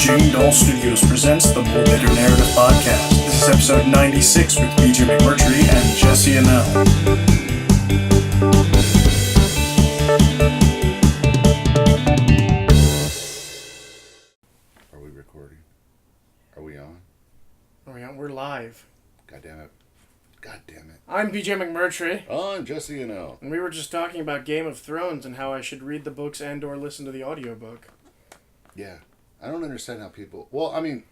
Studios presents the More Better Narrative podcast. This is episode 96 with BJ McMurtry and Jesse Annell. Are we recording? Are we on? Are we on? We're live. God damn it. God damn it. I'm BJ McMurtry. Oh, I'm Jesse Annell. And we were just talking about Game of Thrones and how I should read the books and or listen to the audiobook. Yeah. I don't understand how people... Well, I mean,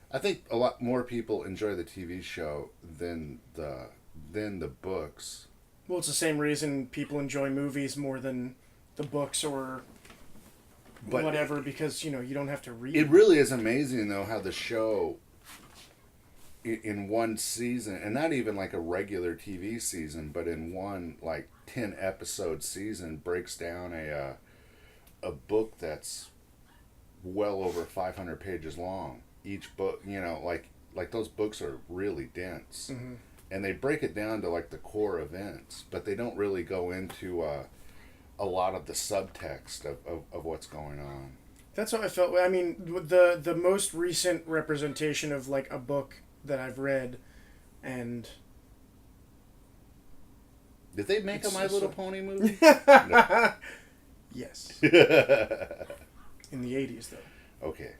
I think a lot more people enjoy the TV show than the books. Well, it's the same reason people enjoy movies more than the books or whatever, because, you don't have to read. It really is amazing, though, how the show, in one season, and not even like a regular TV season, but in one, 10-episode season, breaks down a book that's well over 500 pages long. Each book, like those books are really dense. Mm-hmm. And they break it down to the core events, but they don't really go into a lot of the subtext of what's going on. That's how I felt. I mean, the most recent representation of a book that I've read, and did they make a My Little Pony movie? Yes. In the 80s, though. Okay.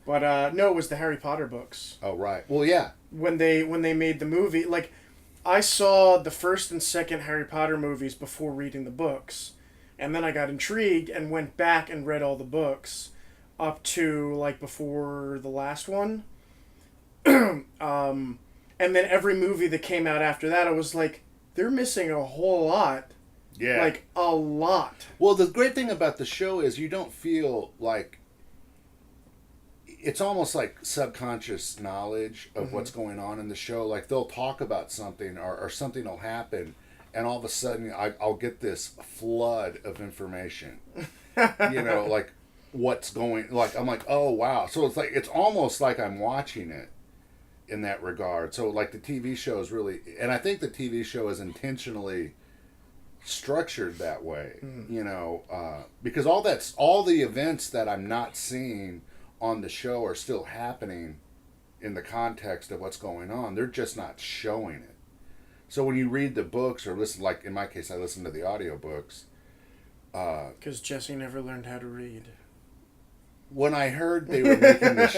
But no, it was the Harry Potter books. Oh, right. Well, yeah. When they made the movie, I saw the first and second Harry Potter movies before reading the books, and then I got intrigued and went back and read all the books up to before the last one. And then every movie that came out after that, I was like, they're missing a whole lot. Yeah. A lot. Well, the great thing about the show is you don't feel like... It's almost like subconscious knowledge of what's going on in the show. They'll talk about something or something will happen, and all of a sudden I'll get this flood of information. What's going... I'm like, oh, wow. So it's almost like I'm watching it in that regard. So, the TV show is really... And I think the TV show is intentionally structured that way, because all the events that I'm not seeing on the show are still happening in the context of what's going on. They're just not showing it. So when you read the books or listen, in my case, I listen to the audiobooks. Because Jesse never learned how to read. When I heard they were making the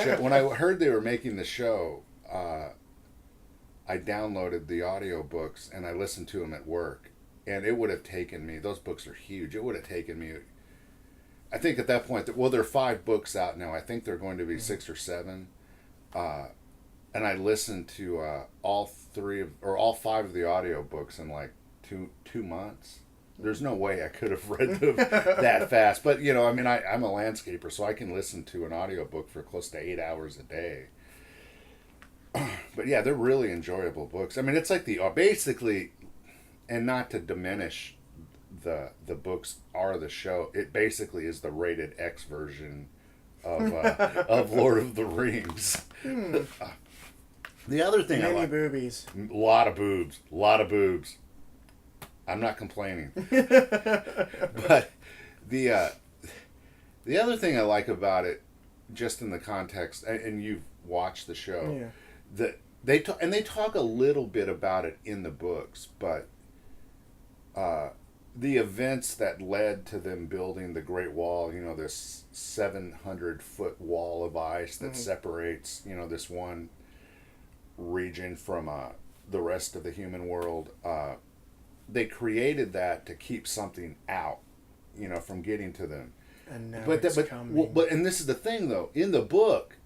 show, I downloaded the audiobooks and I listened to them at work. And it would have taken me, those books are huge, it would have taken me, I think at that point, there are 5 books out now. I think they're going to be 6 or 7. And I listened to all 5 of the audiobooks in 2 months. There's no way I could have read them that fast. But, I'm a landscaper, so I can listen to an audiobook for close to 8 hours a day. But yeah, they're really enjoyable books. I mean, it's basically... And not to diminish the books or the show, it basically is the rated X version of Lord of the Rings. The other thing I like... boobies. A lot of boobs. I'm not complaining. But the other thing I like about it, just in the context, and you've watched the show, that they talk a little bit about it in the books, but the events that led to them building the Great Wall, this 700-foot wall of ice that separates, this one region from the rest of the human world, they created that to keep something out, from getting to them. And now it's coming. And this is the thing, though. In the book,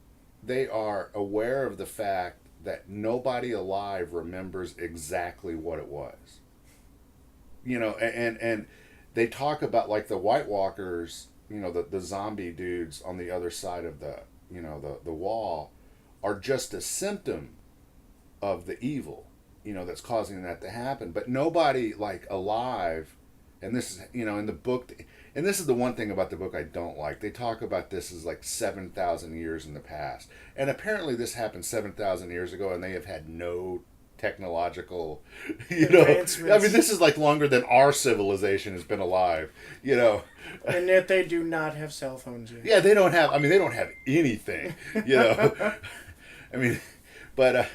they are aware of the fact that nobody alive remembers exactly what it was. And they talk about the White Walkers, the zombie dudes on the other side of the wall are just a symptom of the evil, that's causing that to happen. But nobody alive, and this is, in the book, and this is the one thing about the book I don't like. They talk about this as 7,000 years in the past. And apparently this happened 7,000 years ago and they have had no technological, Advancements. I mean, this is like longer than our civilization has been alive, And yet they do not have cell phones yet. Yeah, they don't have anything, I mean, but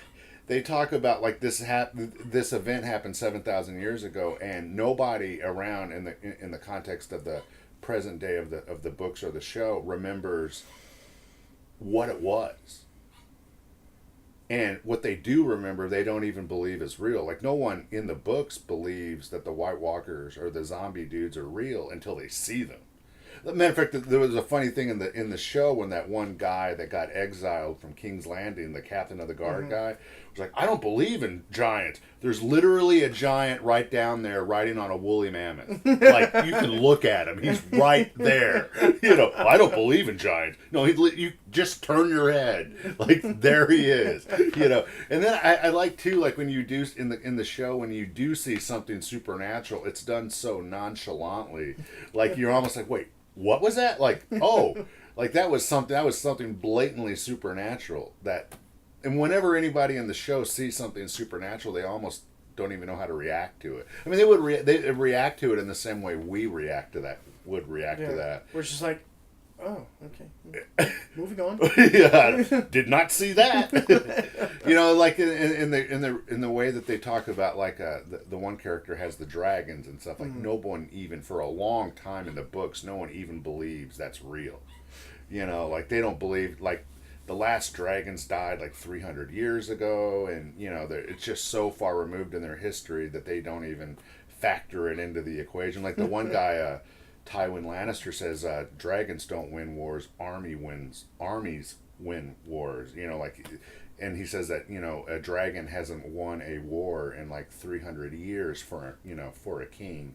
they talk about like this event happened 7,000 years ago, and nobody around in the context of the present day of the books or the show remembers what it was. And what they do remember, they don't even believe is real. Like, no one in the books believes that the White Walkers or the zombie dudes are real until they see them. As a matter of fact, there was a funny thing in the show when that one guy that got exiled from King's Landing, the captain of the guard guy, was like, I don't believe in giants. There's literally a giant right down there riding on a woolly mammoth. Like, you can look at him. He's right there. I don't believe in giants. No, you just turn your head. Like, there he is. And then I like, too, like, when you do, in the show, when you do see something supernatural, it's done so nonchalantly. Like, you're almost like, wait, what was that? Like, oh, like that was something blatantly supernatural. And whenever anybody in the show sees something supernatural, they almost don't even know how to react to it. I mean, they react to it in the same way we react to that. To that. We're just like, oh, okay, moving on. Yeah, did not see that. Like in the way that they talk about, like the one character has the dragons and stuff. Like no one even for a long time in the books, no one even believes that's real. Like they don't believe like. The last dragons died like 300 years ago, and it's just so far removed in their history that they don't even factor it into the equation. Like the one guy, Tywin Lannister, says dragons don't win wars, armies win wars. And he says that a dragon hasn't won a war in like 300 years for a king.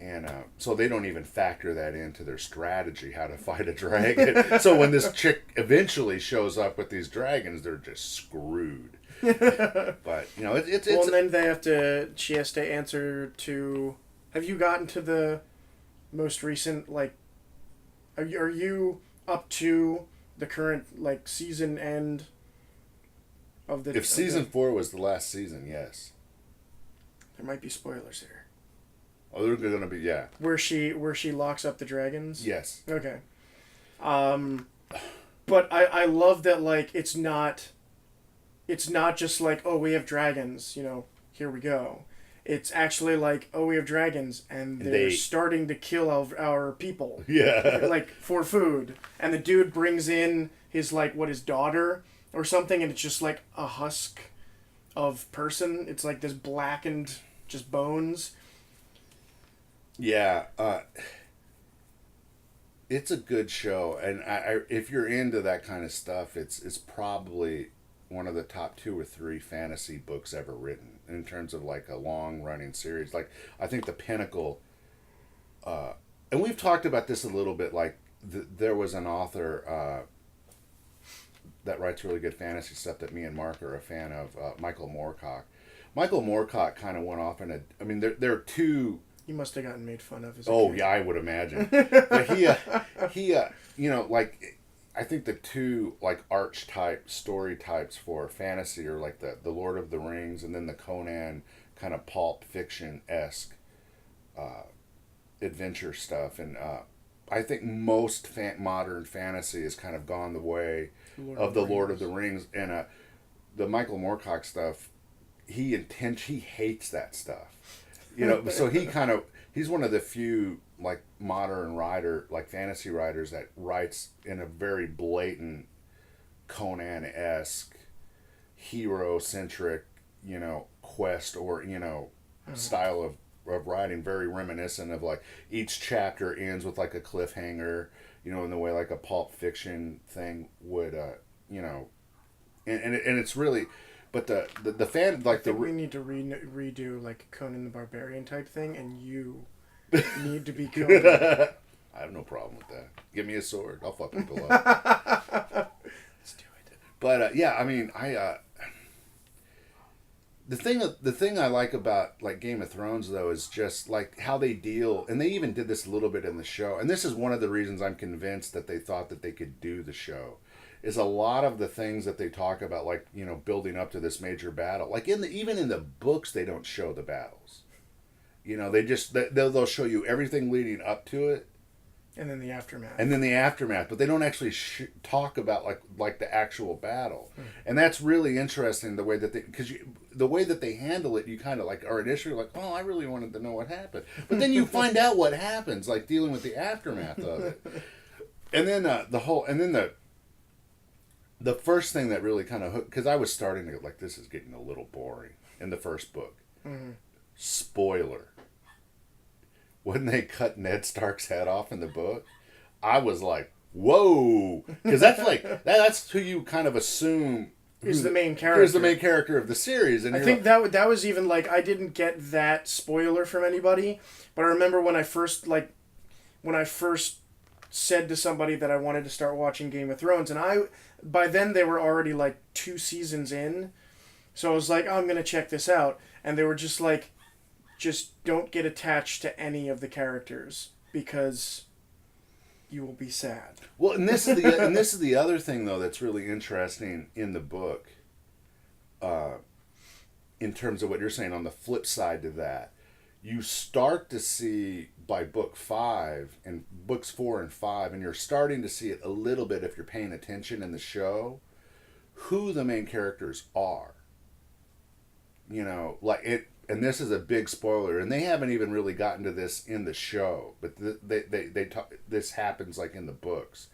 And so they don't even factor that into their strategy, how to fight a dragon. So when this chick eventually shows up with these dragons, they're just screwed. But, it's... Well, and then she has to answer to... Have you gotten to the most recent, like... Are you up to the current, like, season end of the... If season 4 was the last season, yes. There might be spoilers there. Oh, they're going to be, yeah. Where she locks up the dragons? Yes. Okay. But I love that, like, it's not just like, oh, we have dragons, here we go. It's actually like, oh, we have dragons, and they're starting to kill our people. Yeah. Like, for food. And the dude brings in his daughter or something, and it's just like a husk of person. It's like this blackened, just bones. Yeah, it's a good show, and if you're into that kind of stuff, it's probably one of the top 2 or 3 fantasy books ever written in terms of like a long running series. Like I think the pinnacle, and we've talked about this a little bit. Like there was an author that writes really good fantasy stuff that me and Mark are a fan of, Michael Moorcock. Michael Moorcock kind of went off in a. I mean, there are 2. He must have gotten made fun of as a kid. Yeah, I would imagine. But he like, I think the 2 like archetype story types for fantasy are like the Lord of the Rings and then the Conan kind of pulp fiction-esque adventure stuff. And I think most modern fantasy has kind of gone the way of the Lord of the Rings. And the Michael Moorcock stuff, he hates that stuff. So he's one of the few like modern fantasy writers that writes in a very blatant Conan-esque hero-centric, quest or, style of writing, very reminiscent of like each chapter ends with like a cliffhanger, in the way like a pulp fiction thing would, and it's really. But the fan like we need to redo like Conan the Barbarian type thing, and you need to be Conan. I have no problem with that. Give me a sword, I'll fuck people up. Let's do it. But yeah, I mean, the thing I like about like Game of Thrones though is just like how they deal, and they even did this a little bit in the show, and this is one of the reasons I'm convinced that they thought that they could do the show, is a lot of the things that they talk about, like, you know, building up to this major battle, like even in the books they don't show the battles, you know, they'll show you everything leading up to it. And then the aftermath. But they don't actually talk about like the actual battle, and that's really interesting the way that the way that they handle it. You kind of like are initially like, oh, I really wanted to know what happened, but then you find out what happens, like dealing with the aftermath of it, and then the first thing that really kind of hooked, because I was starting to like, this is getting a little boring in the first book. Mm-hmm. Spoiler. When they cut Ned Stark's head off in the book, I was like, whoa. Because that's who you kind of assume is the main character. Is the main character of the series. And I think that was even like, I didn't get that spoiler from anybody, but I remember when I first said to somebody that I wanted to start watching Game of Thrones, and by then they were already like 2 seasons in, so I was like, oh, I'm going to check this out. And they were just like, just don't get attached to any of the characters because you will be sad. Well, and this is the other thing though that's really interesting in the book. In terms of what you're saying, on the flip side to that, you start to see by book 5 and books 4 and 5, and you're starting to see it a little bit if you're paying attention in the show, who the main characters are. You know, like it. And this is a big spoiler, and they haven't even really gotten to this in the show, but they talk, this happens like in the books,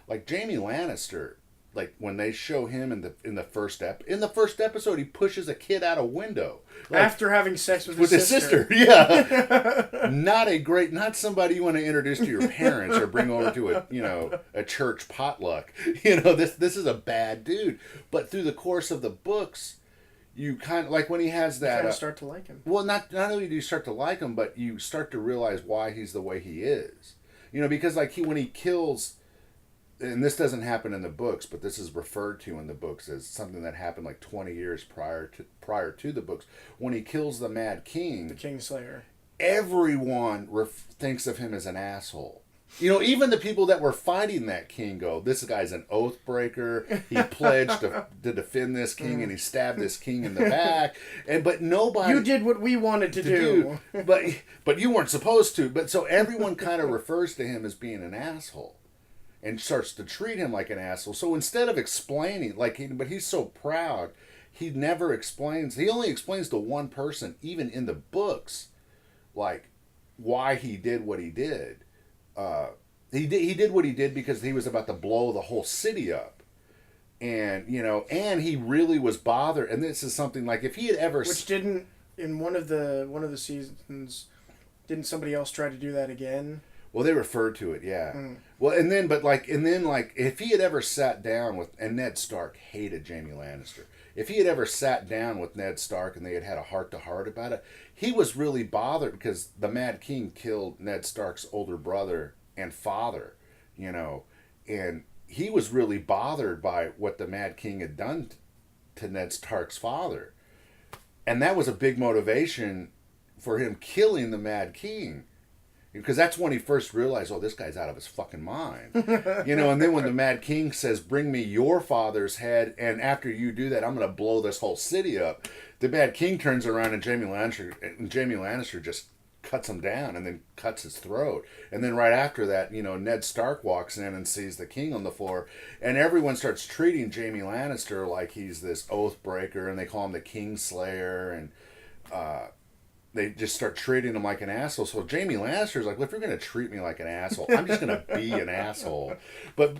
like Jaime Lannister, like when they show him in the first episode, he pushes a kid out a window after having sex with his sister. Yeah, not somebody you want to introduce to your parents or bring over to a church potluck. You know, this is a bad dude. But through the course of the books, you kind of, like when he has that... You kind of start to like him. Well, not only do you start to like him, but you start to realize why he's the way he is. You know, because like when he kills... And this doesn't happen in the books, but this is referred to in the books as something that happened like 20 years prior to the books. When he kills the Mad King... The Kingslayer. Everyone thinks of him as an asshole. You know, even the people that were fighting that king go, this guy's an oath breaker. He pledged to defend this king, and he stabbed this king in the back. But nobody... You did what we wanted to do. But you weren't supposed to. But so everyone kind of refers to him as being an asshole and starts to treat him like an asshole. So instead of explaining, but he's so proud, he never explains. He only explains to one person, even in the books, like why he did what he did. He did what he did because he was about to blow the whole city up, and he really was bothered. And this is something like if he had ever, which didn't in one of the seasons, didn't somebody else try to do that again? Well, they referred to it, yeah. Well, and then if he had ever sat down with, and Ned Stark hated Jaime Lannister. If he had ever sat down with Ned Stark and they had a heart-to-heart about it, he was really bothered because the Mad King killed Ned Stark's older brother and father, and he was really bothered by what the Mad King had done to Ned Stark's father. And that was a big motivation for him killing the Mad King. Because that's when he first realized, oh, this guy's out of his fucking mind. And then when the Mad King says, bring me your father's head, and after you do that, I'm going to blow this whole city up. The Mad King turns around and Jaime Lannister just cuts him down and then cuts his throat. And then right after that, Ned Stark walks in and sees the king on the floor, and everyone starts treating Jaime Lannister like he's this oath breaker, and they call him the Kingslayer, and they just start treating him like an asshole. So Jaime Lannister's like, well, if you're going to treat me like an asshole, I'm just going to be an asshole. But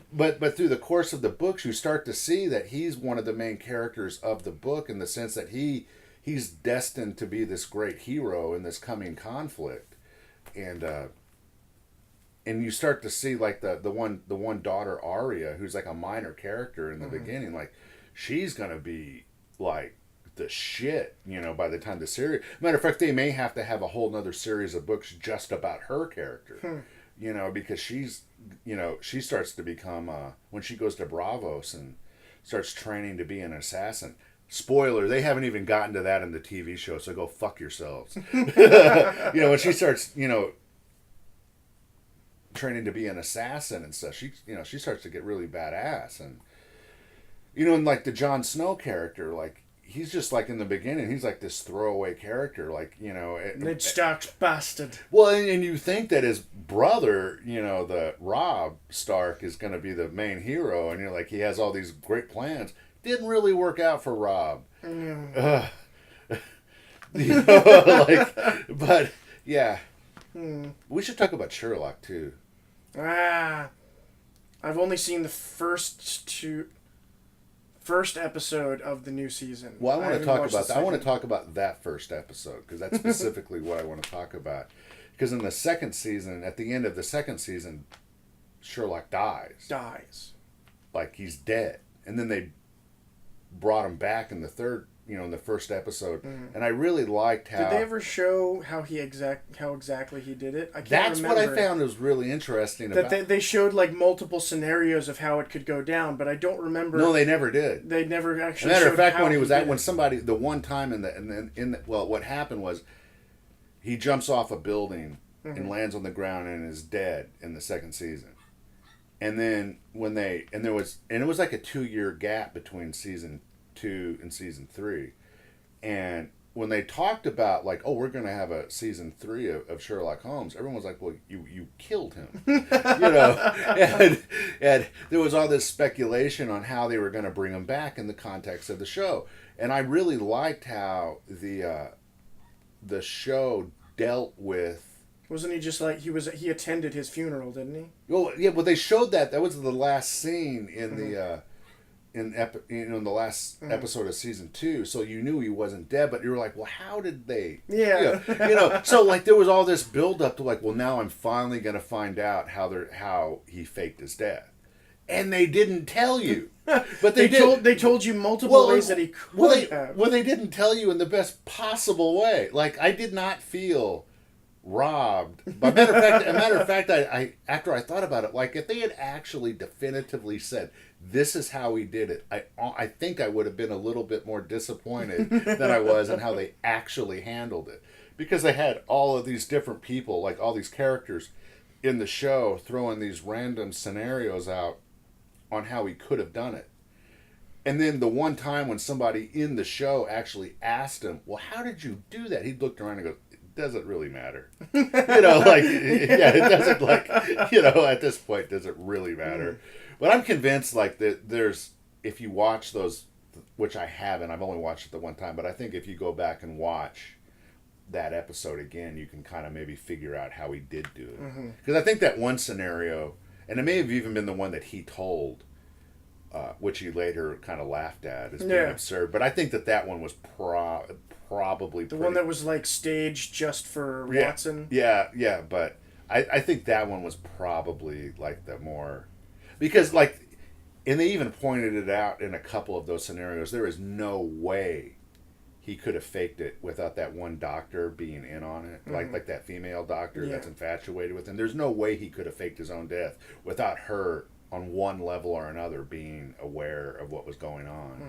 through the course of the books, you start to see that he's one of the main characters of the book in the sense that he's destined to be this great hero in this coming conflict. And you start to see like the one daughter, Arya, who's like a minor character in the beginning, like she's going to be like the shit, by the time the series... Matter of fact, they may have to have a whole nother series of books just about her character, because she's, she starts to become, when she goes to Bravos and starts training to be an assassin, spoiler, they haven't even gotten to that in the TV show, so go fuck yourselves. When she starts, training to be an assassin and stuff, she starts to get really badass. And, and like the Jon Snow character, like, he's just like in the beginning, he's like this throwaway character, like, Ned Stark's bastard. Well, and you think that his brother, the Robb Stark, is going to be the main hero, and you're like, he has all these great plans. Didn't really work out for Robb. But yeah, we should talk about Sherlock too. I've only seen the first episode of the new season. Well, I want to talk about that. I want to talk about that first episode because that's specifically what I want to talk about. Because in the second season, at the end of the second season, Sherlock dies. Like, he's dead. And then they brought him back in the third, in the first episode. Mm-hmm. And I really liked how... Did they ever show how exactly he did it? I can't That's remember. what I found was really interesting about... They showed, like, multiple scenarios of how it could go down, but I don't remember... No, they never did. They never actually showed how matter of fact, when somebody... The one time what happened was he jumps off a building and lands on the ground and is dead in the second season. And then it was like a 2-year gap between season 2 and season 3. And when they talked about, like, oh, we're going to have a season 3 of Sherlock Holmes, everyone was like, well, you killed him. And there was all this speculation on how they were going to bring him back in the context of the show. And I really liked how the show dealt with... Wasn't he just like he attended his funeral, didn't he? Well, yeah, but they showed that was the last scene in the in the last episode of season 2, so you knew he wasn't dead, but you were like, well, how did they? Yeah. So like there was all this build up to like, well, now I'm finally going to find out how he faked his death, and they didn't tell you, but they told you multiple ways that he could have. Well, they didn't tell you in the best possible way. Like, I did not feel robbed. But matter of fact, I after I thought about it, like, if they had actually definitively said this is how he did it, I think I would have been a little bit more disappointed than I was in how they actually handled it, because they had all of these different people, like all these characters in the show, throwing these random scenarios out on how he could have done it. And then the one time when somebody in the show actually asked him, well, how did you do that? He looked around and goes, doesn't really matter. It doesn't, like, at this point, does it really matter? But I'm convinced, like, that there's, if you watch those, which I haven't, I've only watched it the one time, but I think if you go back and watch that episode again, you can kind of maybe figure out how he did do it. Because I think that one scenario, and it may have even been the one that he told, which he later kind of laughed at as being absurd, but I think that one was probably the one that was like staged just for Watson. Yeah, but I think that one was probably like the more, because like, and they even pointed it out in a couple of those scenarios, there is no way he could have faked it without that one doctor being in on it, like that female doctor that's infatuated with him. There's no way he could have faked his own death without her on one level or another being aware of what was going on.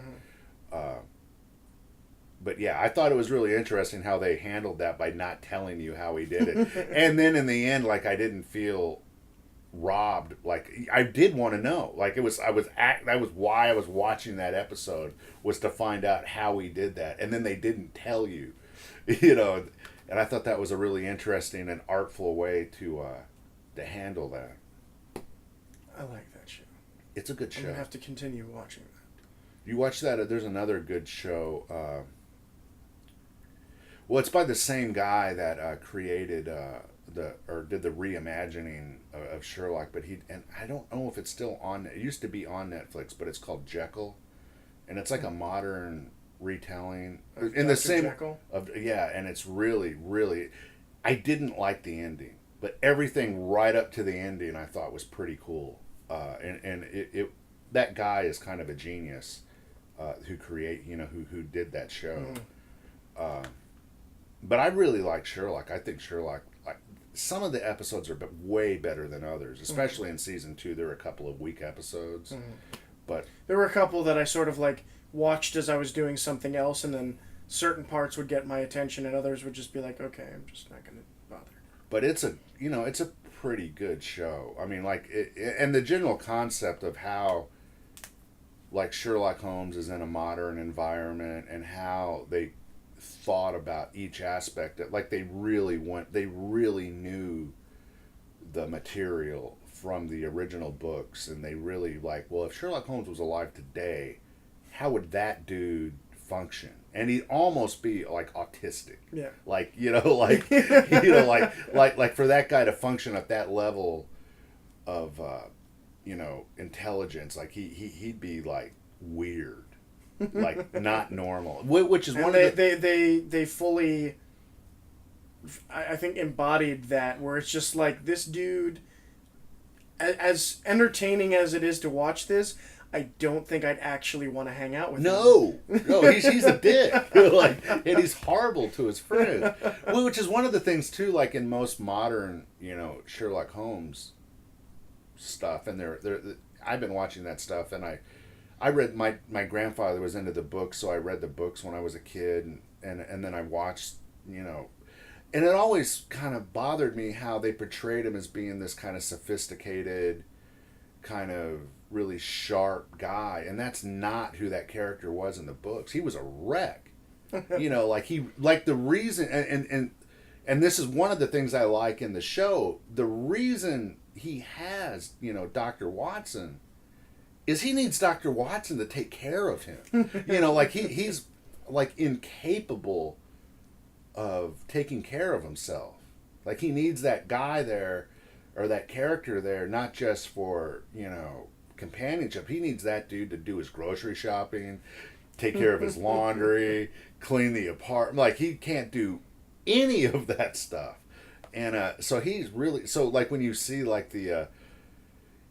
But yeah, I thought it was really interesting how they handled that by not telling you how he did it. And then in the end, like, I didn't feel robbed. Like, I did want to know. Like, that was why I was watching that episode, was to find out how he did that. And then they didn't tell you, and I thought that was a really interesting and artful way to handle that. I like that show. It's a good show. I'm going to have to continue watching that. You watch that? There's another good show. Well, it's by the same guy that created did the reimagining of Sherlock, but and I don't know if it's still on. It used to be on Netflix, but it's called Jekyll, and it's like a modern retelling in the same Jekyll? And it's really, really. I didn't like the ending, but everything right up to the ending I thought was pretty cool. And it that guy is kind of a genius, who did that show. But I really like Sherlock. I think Sherlock, some of the episodes are way better than others, especially in season 2. There are a couple of weak episodes, But there were a couple that I sort of like watched as I was doing something else, and then certain parts would get my attention, and others would just be like, okay, I'm just not gonna bother. But it's a pretty good show. I mean, like, and the general concept of how, like, Sherlock Holmes is in a modern environment and how they thought about each aspect. Like, they really knew the material from the original books, and they really, like, well, if Sherlock Holmes was alive today, how would that dude function? And he'd almost be like autistic. Yeah. Like, like like for that guy to function at that level of intelligence, like he'd be like weird. Like not normal. Which is one of the they fully, I think, embodied that, where it's just like, this dude, as entertaining as it is to watch this, I don't think I'd actually want to hang out with him. No, he's a dick. Like, and he's horrible to his friends. Well, which is one of the things too, like in most modern, Sherlock Holmes stuff, and I've been watching that stuff, and I read, my grandfather was into the books, so I read the books when I was a kid, and then I watched, and it always kind of bothered me how they portrayed him as being this kind of sophisticated, kind of really sharp guy, and that's not who that character was in the books. He was a wreck. Like the reason, and this is one of the things I like in the show, the reason he has, Dr. Watson, is he needs Dr. Watson to take care of him. Like he's like incapable of taking care of himself. Like he needs that guy there, or that character there, not just for, companionship. He needs that dude to do his grocery shopping, take care of his laundry, clean the apartment. Like, he can't do any of that stuff. And so he's really, so like when you see like and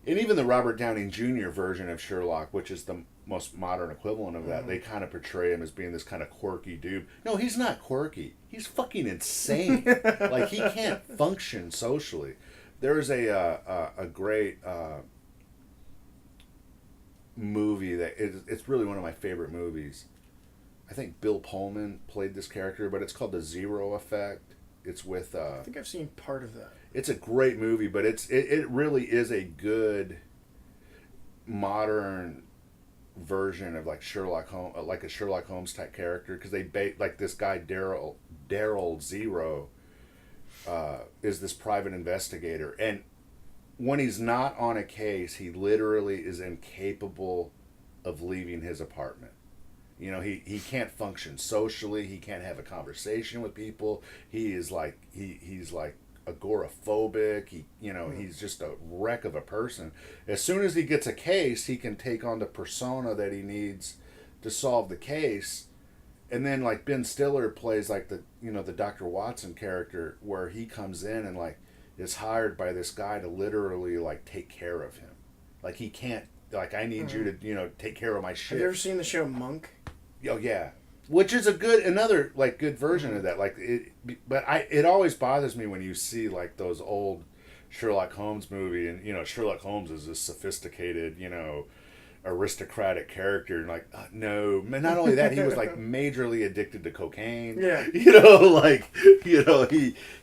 even the Robert Downey Jr. version of Sherlock, which is the most modern equivalent of that, they kind of portray him as being this kind of quirky dude. No, he's not quirky. He's fucking insane. Like, he can't function socially. There's a great movie that it's really one of my favorite movies. I think Bill Pullman played this character, but it's called The Zero Effect. It's with I think I've seen part of that. It's a great movie, but it really is a good modern version of like Sherlock Holmes, like a Sherlock Holmes type character, because they like this guy Daryl Zero is this private investigator, and when he's not on a case, he literally is incapable of leaving his apartment. He can't function socially. He can't have a conversation with people. He is like he's like agoraphobic. He's just a wreck of a person. As soon as he gets a case, he can take on the persona that he needs to solve the case. And then like Ben Stiller plays like the Dr. Watson character, where he comes in and like is hired by this guy to literally like take care of him. Like, he can't, like, I need you to take care of my shit. Have you ever seen the show Monk? Oh yeah, which is another like good version of that. Like it always bothers me when you see like those old Sherlock Holmes movie, and Sherlock Holmes is this sophisticated aristocratic character, and like no, not only that, he was like majorly addicted to cocaine. Yeah.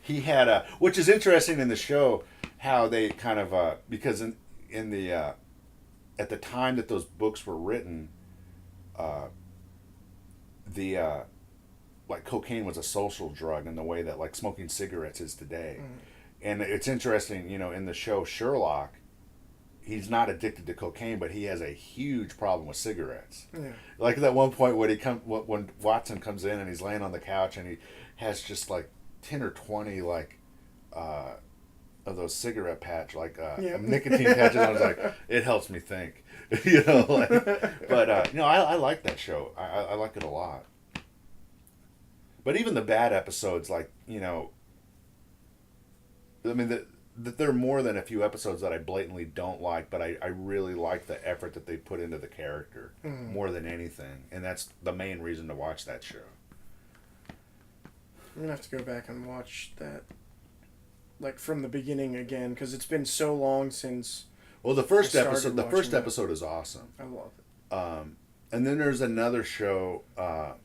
He had a, which is interesting in the show, how they kind of because in the at the time that those books were written, like cocaine was a social drug in the way that like smoking cigarettes is today. And it's interesting, in the show Sherlock, he's not addicted to cocaine, but he has a huge problem with cigarettes. Yeah. Like at that one point when Watson comes in and he's laying on the couch and he has just like 10 or 20 like of those cigarette patch, like nicotine patches. I was like, it helps me think, but I like that show. I like it a lot. But even the bad episodes, like, I mean, there are more than a few episodes that I blatantly don't like, but I really like the effort that they put into the character more than anything. And that's the main reason to watch that show. I'm going to have to go back and watch that, like, from the beginning again, because it's been so long since Well, the first I started episode, the first watching it. episode is awesome. I love it. And then there's another show that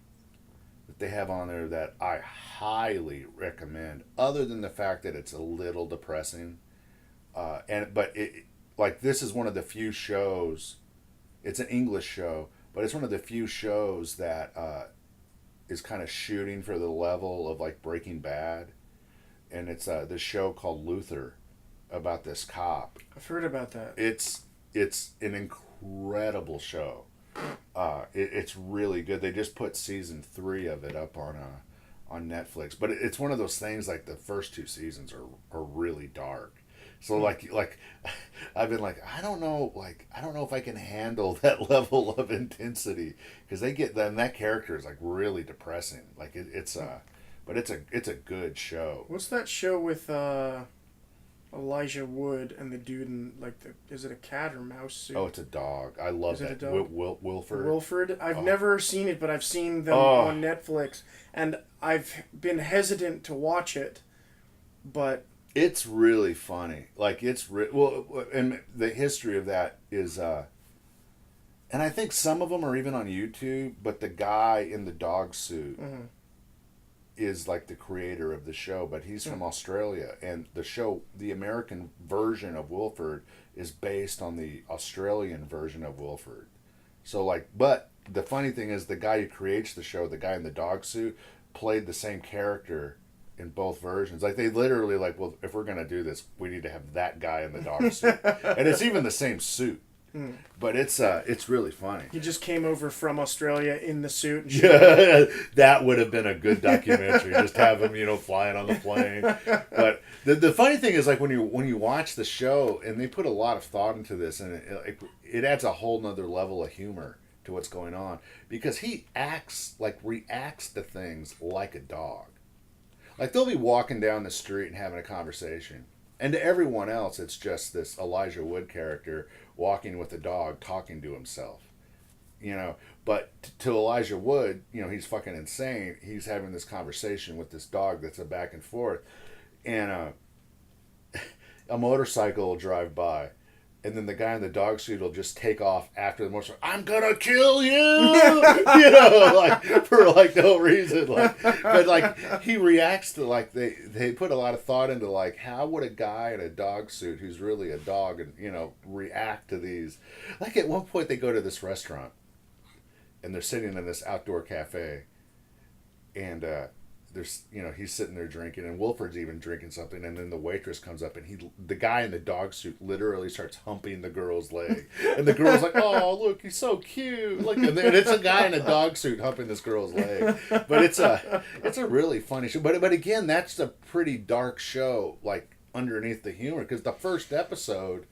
they have on there that I highly recommend. Other than the fact that it's a little depressing, this is one of the few shows. It's an English show, but it's one of the few shows that is kind of shooting for the level of like Breaking Bad, and it's this show called Luther, about this cop. I've heard about that. It's an incredible show. It's really good. They just put season 3 of it up on Netflix, but it's one of those things like the first 2 seasons are really dark. So like I've been like I don't know if I can handle that level of intensity, because that character is like really depressing. Like but it's a good show. What's that show with Elijah Wood and the dude in is it a cat or mouse suit? Oh, it's a dog. I love Is it that. a dog? Wilfred. Wilfred. I've never seen it, but I've seen them on Netflix, and I've been hesitant to watch it, but it's really funny. Like and the history of that is, and I think some of them are even on YouTube. But the guy in the dog suit is like the creator of the show, but he's from Australia, and the American version of Wilfred is based on the Australian version of Wilfred. So but the funny thing is, the guy who creates the show, the guy in the dog suit, played the same character in both versions. Like they literally well, if we're gonna do this, we need to have that guy in the dog suit, and it's even the same suit. But it's really funny. he just came over from Australia in the suit. And Yeah, that would have been a good documentary. Just have him, flying on the plane. But the funny thing is, like when you watch the show, and they put a lot of thought into this, and it adds a whole nother level of humor to what's going on, because he reacts to things like a dog. Like they'll be walking down the street and having a conversation, and to everyone else, it's just this Elijah Wood character walking with a dog talking to himself. But to Elijah Wood, he's fucking insane. He's having this conversation with this dog that's a back and forth, and a motorcycle will drive by, and then the guy in the dog suit will just take off after the motorcycle. I'm gonna kill you, for no reason. But he reacts to they put a lot of thought into how would a guy in a dog suit who's really a dog and react to these. Like at one point they go to this restaurant, and they're sitting in this outdoor cafe, and there's he's sitting there drinking, and Wilfred's even drinking something, and then the waitress comes up, and the guy in the dog suit literally starts humping the girl's leg, and the girl's like, oh look, he's so cute, and it's a guy in a dog suit humping this girl's leg. But it's a really funny show, but again, that's a pretty dark show, underneath the humor, because the first episode,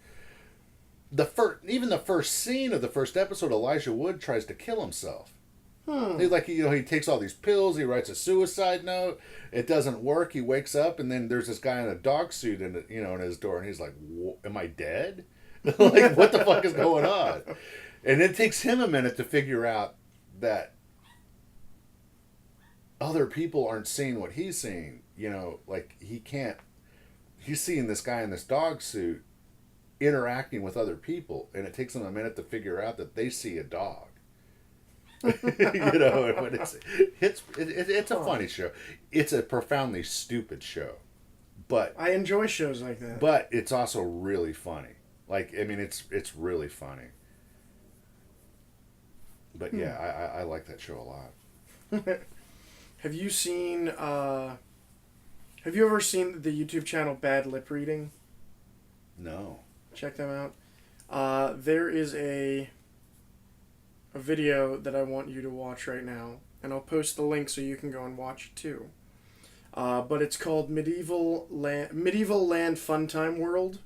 even the first scene of the first episode, Elijah Wood tries to kill himself. He takes all these pills. He writes a suicide note. It doesn't work. He wakes up, and then there's this guy in a dog suit in his door, and he's like, "Am I dead? What the fuck is going on?" And it takes him a minute to figure out that other people aren't seeing what he's seeing. He can't. He's seeing this guy in this dog suit interacting with other people, and it takes him a minute to figure out that they see a dog. But it's a funny show. It's a profoundly stupid show, but I enjoy shows like that. But it's also really funny. It's really funny. But yeah, I like that show a lot. Have you ever seen the YouTube channel Bad Lip Reading? No. Check them out. There is a video that I want you to watch right now, and I'll post the link so you can go and watch it too. But it's called Medieval Land Funtime World,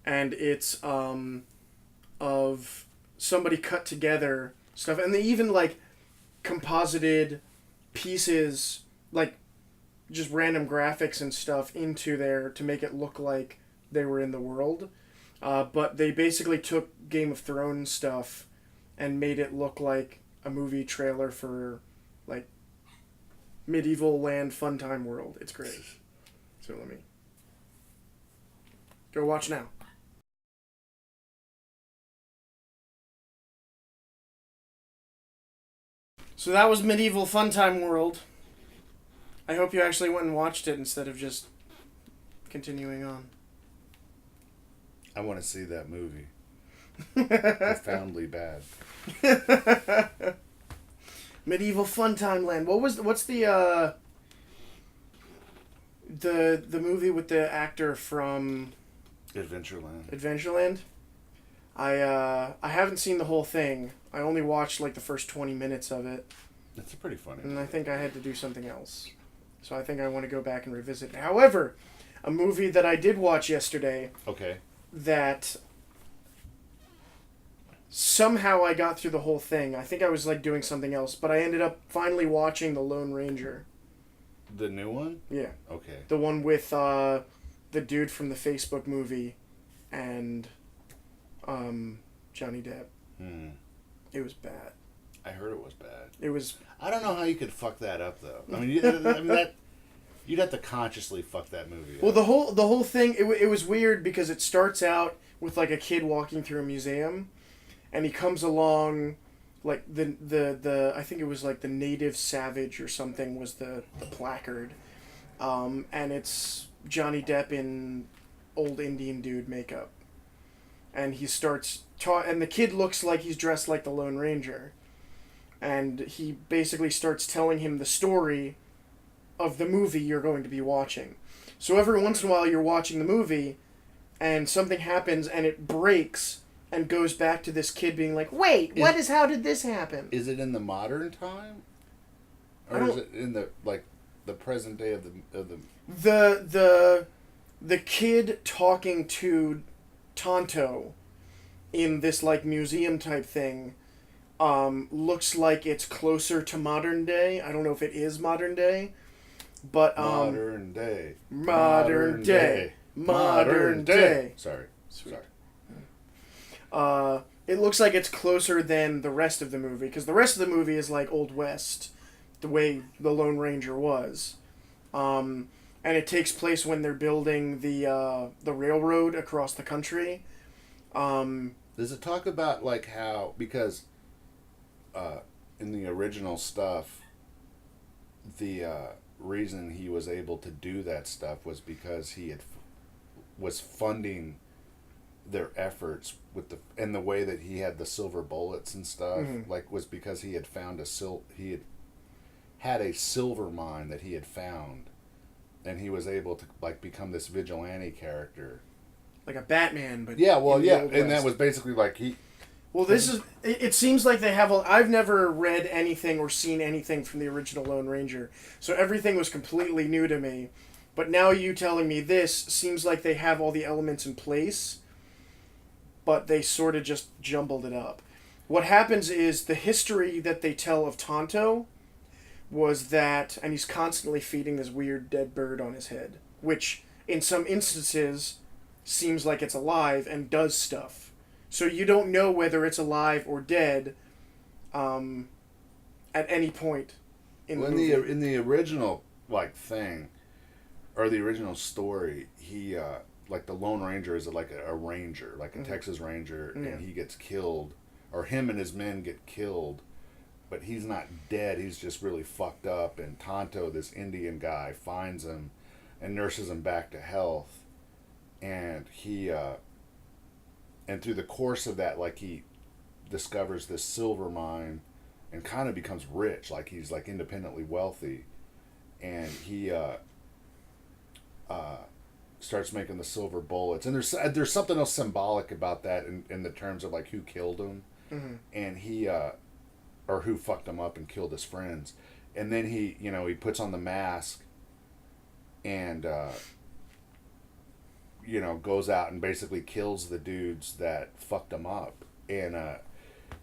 and it's of somebody cut together stuff, and they even composited pieces, just random graphics and stuff into there to make it look like they were in the world. But they basically took Game of Thrones stuff and made it look like a movie trailer for Medieval Land Funtime World. It's great. So let me go watch now. So that was Medieval Funtime World. I hope you actually went and watched it instead of just continuing on. I want to see that movie. Profoundly bad. Medieval Funtime Land. What's the movie with the actor from Adventureland? I haven't seen the whole thing. I only watched like the first 20 minutes of it. That's a pretty funny And movie. I think I had to do something else. So I think I want to go back and revisit it. However, a movie that I did watch yesterday Okay. that somehow I got through the whole thing. I think I was like doing something else, but I ended up finally watching The Lone Ranger. The new one? Yeah. Okay. The one with the dude from the Facebook movie and Johnny Depp. It was bad. I heard it was bad. It was. I don't know how you could fuck that up though. I mean, you'd have to consciously fuck that movie Well, up. the whole thing it was weird because it starts out with like a kid walking through a museum, and he comes along, like the I think it was like the native savage or something was the placard, and it's Johnny Depp in old Indian dude makeup, and he starts and the kid looks like he's dressed like the Lone Ranger, and he basically starts telling him the story of the movie you're going to be watching. So every once in a while you're watching the movie and something happens and it breaks and goes back to this kid being like, wait, how did this happen? Is it in the modern time? Or is it in the present day of the kid talking to Tonto in this like museum type thing looks like it's closer to modern day. I don't know if it is modern day. But modern day. Sorry. Sweet. It looks like it's closer than the rest of the movie, because the rest of the movie is like Old West, the way the Lone Ranger was, and it takes place when they're building the railroad across the country. Does it talk about like how, because in the original stuff, the reason he was able to do that stuff was because he was funding their efforts with the way that he had the silver bullets and stuff, like was because he had found he had a silver mine that he had found, and he was able to like become this vigilante character, like a Batman, but and that was basically like he. Well, this is. It seems like they have. I've never read anything or seen anything from the original Lone Ranger, so everything was completely new to me. But now you telling me this seems like they have all the elements in place, but they sort of just jumbled it up. What happens is the history that they tell of Tonto was that, and he's constantly feeding this weird dead bird on his head, which in some instances seems like it's alive and does stuff. So you don't know whether it's alive or dead at any point in the movie. In the original thing, or the original story, he like the Lone Ranger is like a ranger, like a Texas Ranger, and he gets killed, or him and his men get killed, but he's not dead. He's just really fucked up, and Tonto, this Indian guy, finds him and nurses him back to health, and he. And through the course of that, like, he discovers this silver mine and kind of becomes rich. Like, he's, like, independently wealthy. And he starts making the silver bullets. And there's something else symbolic about that in the terms of, like, who killed him. And he, or who fucked him up and killed his friends. And then he puts on the mask and... goes out and basically kills the dudes that fucked him up. And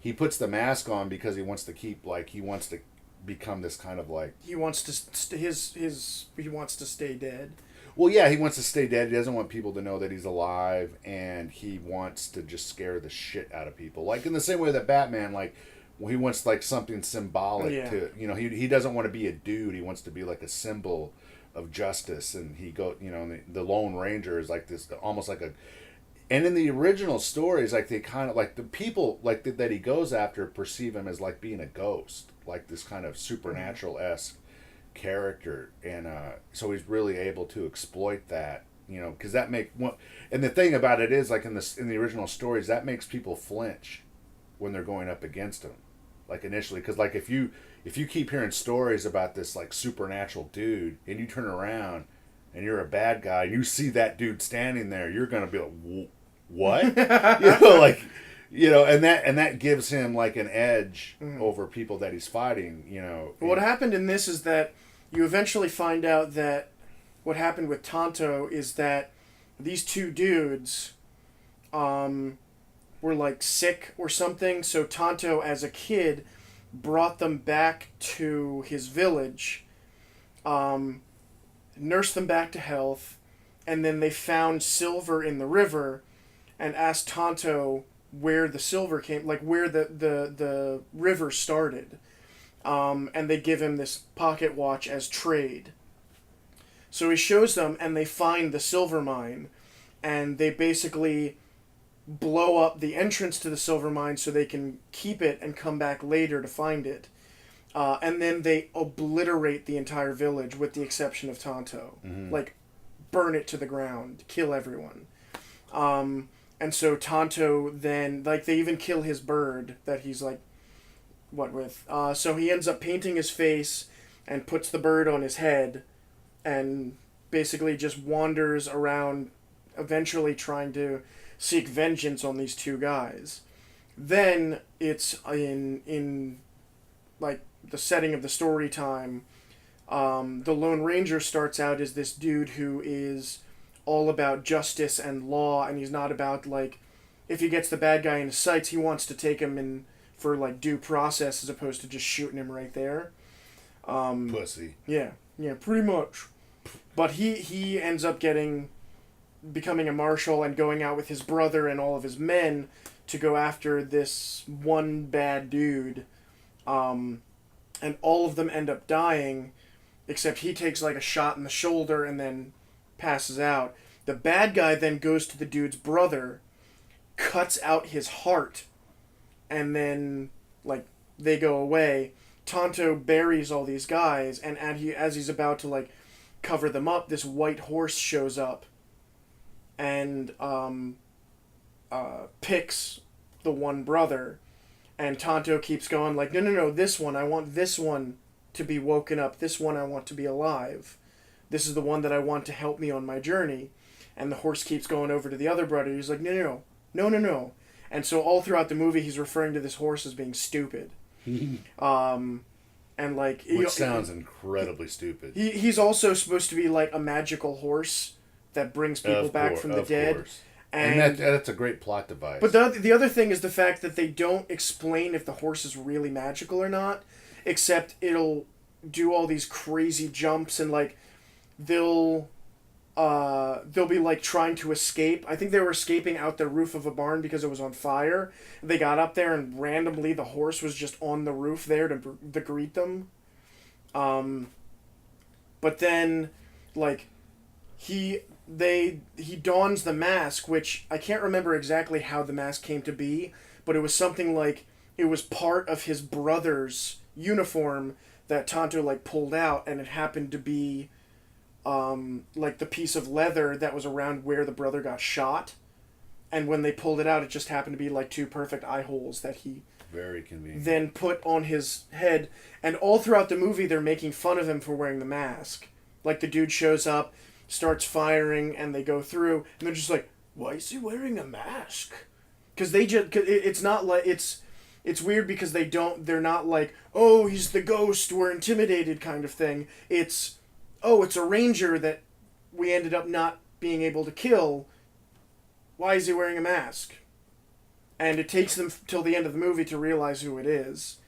he puts the mask on because he wants to become this kind of like... He wants to he wants to stay dead. Well, yeah, he wants to stay dead. He doesn't want people to know that he's alive, and he wants to just scare the shit out of people. Like in the same way that Batman, like, he wants like something symbolic to, he doesn't want to be a dude. He wants to be like a symbol of justice, and the Lone Ranger is like this, almost like And in the original stories, like they kind of like the people like that he goes after perceive him as like being a ghost, like this kind of supernatural-esque character, and so he's really able to exploit that, because that and the thing about it is, like in the original stories, that makes people flinch when they're going up against him, like initially, because like if you keep hearing stories about this like supernatural dude and you turn around and you're a bad guy and you see that dude standing there, you're gonna be like, what? And that gives him like an edge over people that he's fighting. What happened in this is that you eventually find out that what happened with Tonto is that these two dudes were like sick or something. So Tonto, as a kid, brought them back to his village, nursed them back to health, and then they found silver in the river and asked Tonto where the silver came, like where the river started. And they give him this pocket watch as trade. So he shows them, and they find the silver mine, and they basically blow up the entrance to the silver mine so they can keep it and come back later to find it. And then they obliterate the entire village with the exception of Tonto. Like, burn it to the ground, kill everyone. And so Tonto then, like, they even kill his bird that he's like, what with? So he ends up painting his face and puts the bird on his head and basically just wanders around, eventually trying to seek vengeance on these two guys. Then it's in like the setting of the story time. The Lone Ranger starts out as this dude who is all about justice and law, and he's not about, like, if he gets the bad guy in his sights, he wants to take him in for, like, due process as opposed to just shooting him right there. Pussy. Yeah, pretty much. But he ends up becoming a marshal and going out with his brother and all of his men to go after this one bad dude. And all of them end up dying, except he takes, like, a shot in the shoulder and then passes out. The bad guy then goes to the dude's brother, cuts out his heart, and then, like, they go away. Tonto buries all these guys, and as he's about to, like, cover them up, this white horse shows up and picks the one brother, and Tonto keeps going, like, no, this one, I want this one to be woken up, this one I want to be alive. This is the one that I want to help me on my journey. And the horse keeps going over to the other brother. He's like, no. And so all throughout the movie, he's referring to this horse as being stupid. And like... Which sounds incredibly stupid. He's also supposed to be like a magical horse that brings people back from the dead. Course. And that's a great plot device. But the other thing is the fact that they don't explain if the horse is really magical or not, except it'll do all these crazy jumps and, like, they'll be like trying to escape. I think they were escaping out the roof of a barn because it was on fire. They got up there and randomly the horse was just on the roof there to greet them. But then, like, he dons the mask, which I can't remember exactly how the mask came to be, but it was something like it was part of his brother's uniform that Tonto, like, pulled out, and it happened to be like the piece of leather that was around where the brother got shot, and when they pulled it out, it just happened to be like two perfect eye holes that he very convenient then put on his head. And all throughout the movie, they're making fun of him for wearing the mask. Like, the dude shows up, starts firing, and they go through, and they're just like, why is he wearing a mask? Because it's not like it's weird because they're not like, oh, he's the ghost, we're intimidated kind of thing. It's a ranger that we ended up not being able to kill. Why is he wearing a mask? And it takes them till the end of the movie to realize who it is.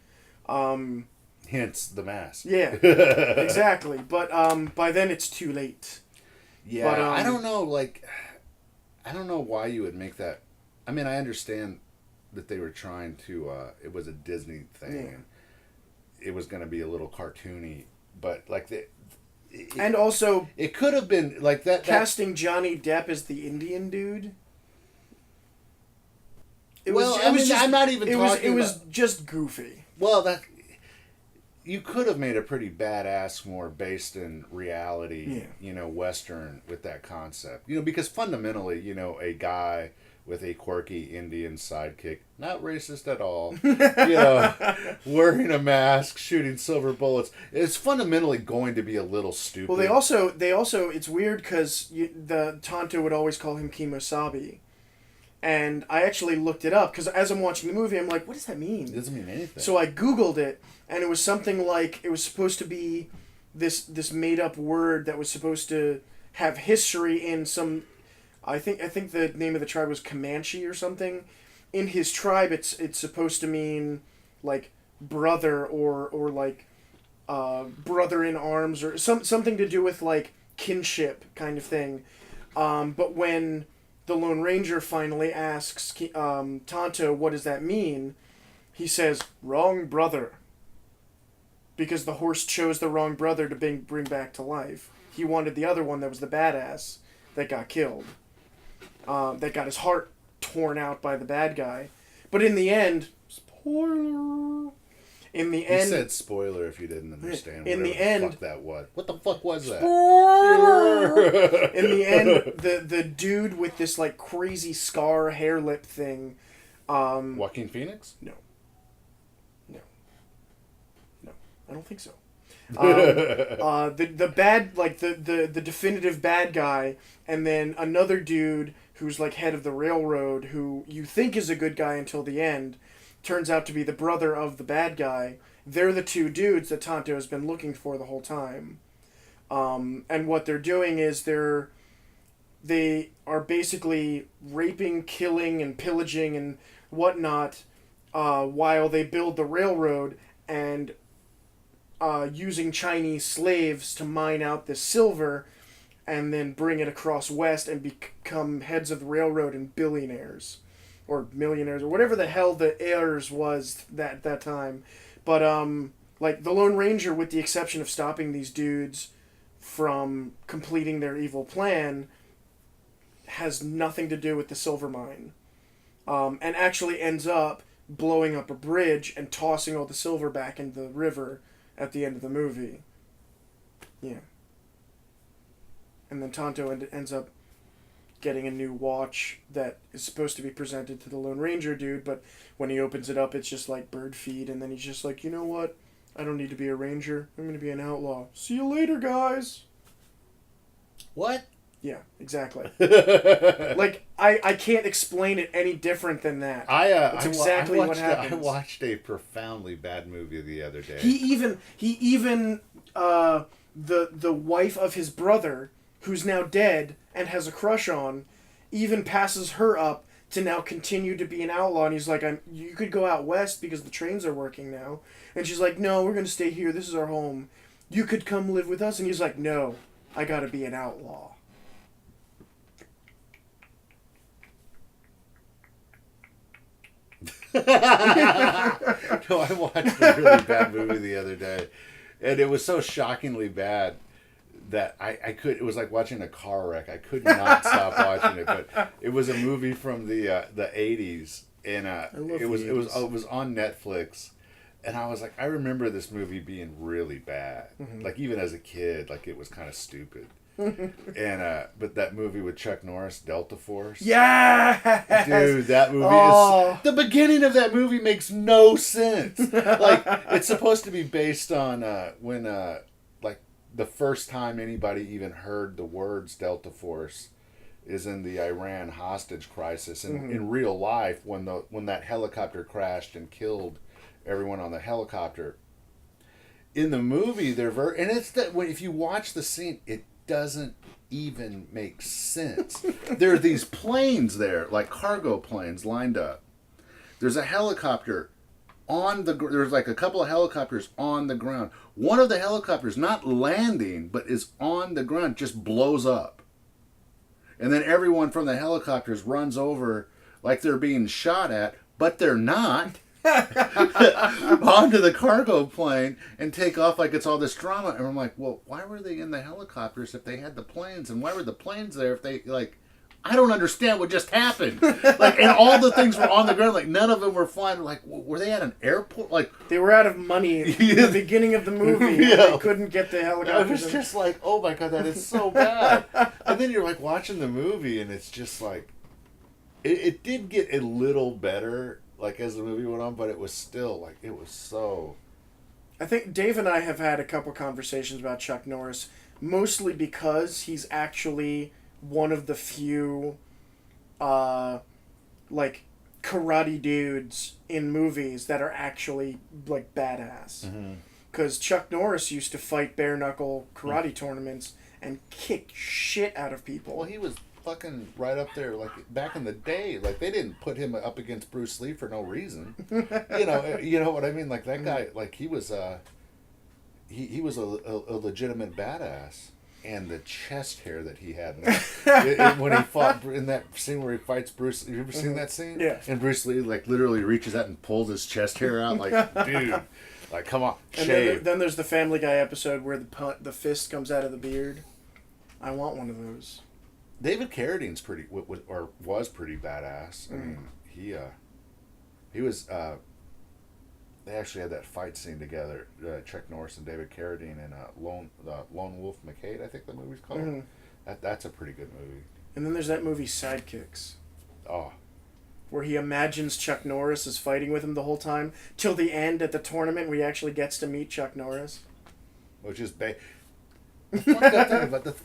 Hence the mask. Yeah, exactly. But by then it's too late. Yeah, but, I don't know. Like, I don't know why you would make that. I mean, I understand that they were trying to. It was a Disney thing. Yeah. And it was going to be a little cartoony, but like and also, it could have been like that. Casting Johnny Depp as the Indian dude I'm not even talking. It was just goofy. Well, that you could have made a pretty badass, more based in reality, Western with that concept. Because fundamentally, a guy with a quirky Indian sidekick, not racist at all, wearing a mask, shooting silver bullets, it's fundamentally going to be a little stupid. Well, they also, it's weird because the Tonto would always call him Kimosabi. And I actually looked it up because as I'm watching the movie, I'm like, what does that mean? It doesn't mean anything. So I Googled it, and it was something like, it was supposed to be this made-up word that was supposed to have history in some... I think the name of the tribe was Comanche or something. In his tribe, it's supposed to mean, like, brother or like, brother in arms or something to do with, like, kinship kind of thing. But when... the Lone Ranger finally asks Tonto, what does that mean? He says, wrong brother. Because the horse chose the wrong brother to bring back to life. He wanted the other one that was the badass that got killed. That got his heart torn out by the bad guy. But in the end, spoiler... In the end... You said spoiler if you didn't understand in whatever the end, fuck that was. What the fuck was that? Spoiler! In the end, the dude with this, like, crazy scar hair lip thing... Joaquin Phoenix? No. I don't think so. The bad, like, the definitive bad guy, and then another dude who's, like, head of the railroad, who you think is a good guy until the end... turns out to be the brother of the bad guy. They're the two dudes that Tonto has been looking for the whole time. And what they're doing is they are basically raping, killing, and pillaging and whatnot while they build the railroad and using Chinese slaves to mine out the silver and then bring it across west and become heads of the railroad and billionaires. Or millionaires, or whatever the hell the heirs was that time. But, like, the Lone Ranger, with the exception of stopping these dudes from completing their evil plan, has nothing to do with the silver mine. And actually ends up blowing up a bridge and tossing all the silver back into the river at the end of the movie. Yeah. And then Tonto ends up getting a new watch that is supposed to be presented to the Lone Ranger dude, but when he opens it up, it's just like bird feed, and then he's just like, you know what? I don't need to be a ranger. I'm going to be an outlaw. See you later, guys. What? Yeah, exactly. Like, I can't explain it any different than that. That's exactly what happens. I watched a profoundly bad movie the other day. He even the wife of his brother, who's now dead and has a crush on, even passes her up to now continue to be an outlaw. And he's like, you could go out west because the trains are working now. And she's like, no, we're going to stay here. This is our home. You could come live with us. And he's like, no, I got to be an outlaw. No, I watched a really bad movie the other day. And it was so shockingly bad that it was like watching a car wreck. I could not stop watching it. But it was a movie from the 80s, and it was on Netflix, and I was like, I remember this movie being really bad. Mm-hmm. Like even as a kid, like it was kind of stupid. And but that movie with Chuck Norris, Delta Force. Yeah, dude, that movie is the beginning of that movie makes no sense. Like it's supposed to be based on when the first time anybody even heard the words Delta Force is in the Iran hostage crisis. And in real life, when that helicopter crashed and killed everyone on the helicopter. In the movie, and it's that when if you watch the scene, it doesn't even make sense. There are these planes there, like cargo planes lined up. There's a helicopter there's like a couple of helicopters on the ground. One of the helicopters, not landing, but is on the ground, just blows up. And then everyone from the helicopters runs over like they're being shot at, but they're not. Onto the cargo plane and take off like it's all this drama. And I'm like, well, why were they in the helicopters if they had the planes? And why were the planes there if they, like, I don't understand what just happened. Like, and all the things were on the ground. Like, none of them were flying. Like, were they at an airport? Like, they were out of money at the beginning of the movie. Yeah. They couldn't get the I helicopters. was just like, oh my God, that is so bad. And then you're like watching the movie, and it's just like, it did get a little better, like, as the movie went on, but it was still, like, it was so... I think Dave and I have had a couple conversations about Chuck Norris, mostly because he's actually one of the few, like, karate dudes in movies that are actually, like, badass. Because Chuck Norris used to fight bare-knuckle karate tournaments and kick shit out of people. Well, he was fucking right up there, like, back in the day. Like, they didn't put him up against Bruce Lee for no reason. You know what I mean? Like, that guy, like, he was a legitimate badass. And the chest hair that he had when he fought in that scene where he fights Bruce. You ever seen that scene? Yeah. And Bruce Lee, like, literally reaches out and pulls his chest hair out. Like, dude, like, come on, shave. And then there's the Family Guy episode where the fist comes out of the beard. I want one of those. David Carradine's was pretty badass. I mean, he was. They actually had that fight scene together, Chuck Norris and David Carradine in Lone Wolf McCade, I think the movie's called. That's a pretty good movie. And then there's that movie Sidekicks. Oh. Where he imagines Chuck Norris is fighting with him the whole time, till the end at the tournament where he actually gets to meet Chuck Norris. Which is the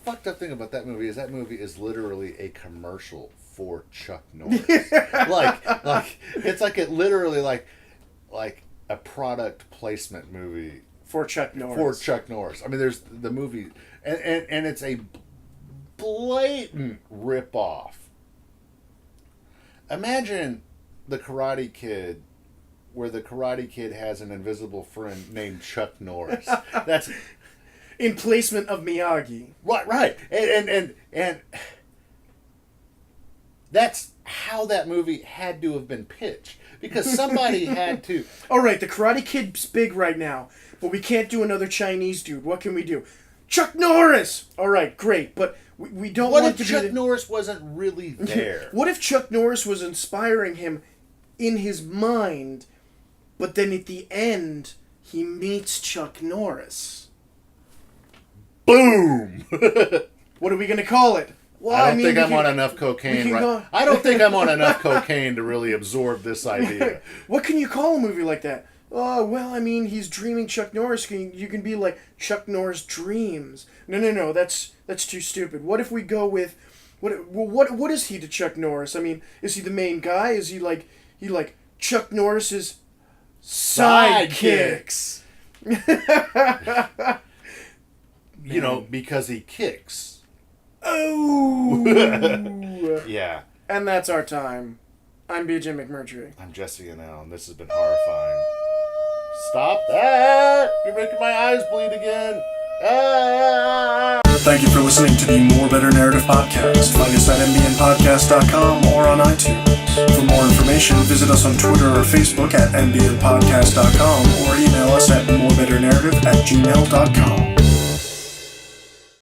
fucked up thing about that movie is literally a commercial for Chuck Norris. like it's like it literally like a product placement movie for Chuck Norris. I mean, there's the movie, and it's a blatant ripoff. Imagine the Karate Kid, where the Karate Kid has an invisible friend named Chuck Norris. That's in placement of Miyagi. Right, and that's how that movie had to have been pitched. Because somebody had to... All right, the Karate Kid's big right now, but we can't do another Chinese dude. What can we do? Chuck Norris! All right, great, but we don't want to be... What if Chuck Norris wasn't really there? What if Chuck Norris was inspiring him in his mind, but then at the end, he meets Chuck Norris? Boom! What are we going to call it? Well, I don't think I'm on enough cocaine. I don't think I'm on enough cocaine to really absorb this idea. What can you call a movie like that? Oh, well, I mean, he's dreaming Chuck Norris. You can be like Chuck Norris dreams. No. That's too stupid. What if we go with what is he to Chuck Norris? I mean, is he the main guy? Is he like Chuck Norris's sidekicks? You know, because he kicks. Oh! Yeah. And that's our time. I'm BJ McMurtry. I'm Jesse and Alan. This has been horrifying. Stop that! You're making my eyes bleed again. Ah! Thank you for listening to the More Better Narrative podcast. Find us at mbnpodcast.com or on iTunes. For more information, visit us on Twitter or Facebook at mbnpodcast.com or email us at morebetternarrative@gmail.com.